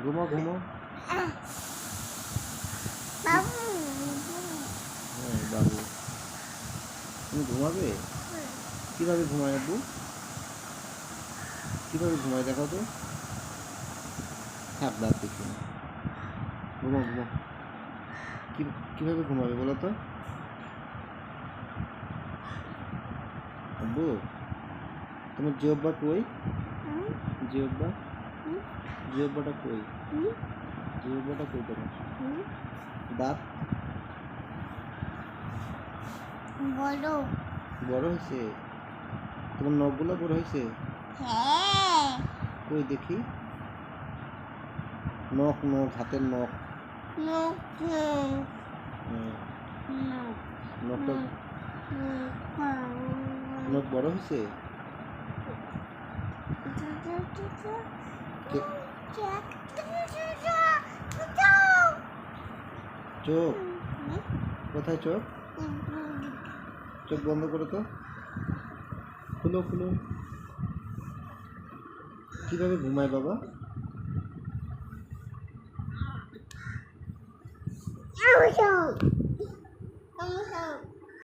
ঘুমাও ঘুমাও। বাবু হ্যাঁ বাবু, তুমি ঘুমাবে? কিভাবে ঘুমায় আব্বু? কিভাবে ঘুমায় দেখো তো। থাক বাদ দেখি না, ঘুমাও ঘুমাও। কিভাবে ঘুমাবে বলো তো আব্বু? তোমার জিহ্বা কই? জিহ্বা, জিহ্বাটা কই? জিহ্বাটা কই তোমার? দাঁত বড়। বড় হয়েছে? তোমার নখগুলো বড় হয়েছে? হ্যাঁ কই দেখি। নখ নখ, হাতের নখ। নখ নখ হ্যাঁ, নখ নখটা, নখ বড় হয়েছে? চোখ কোথায়? চোখ, চোখ বন্ধ করো তো, খুলো খুলো। কিভাবে ঘুমায় বাবা? Không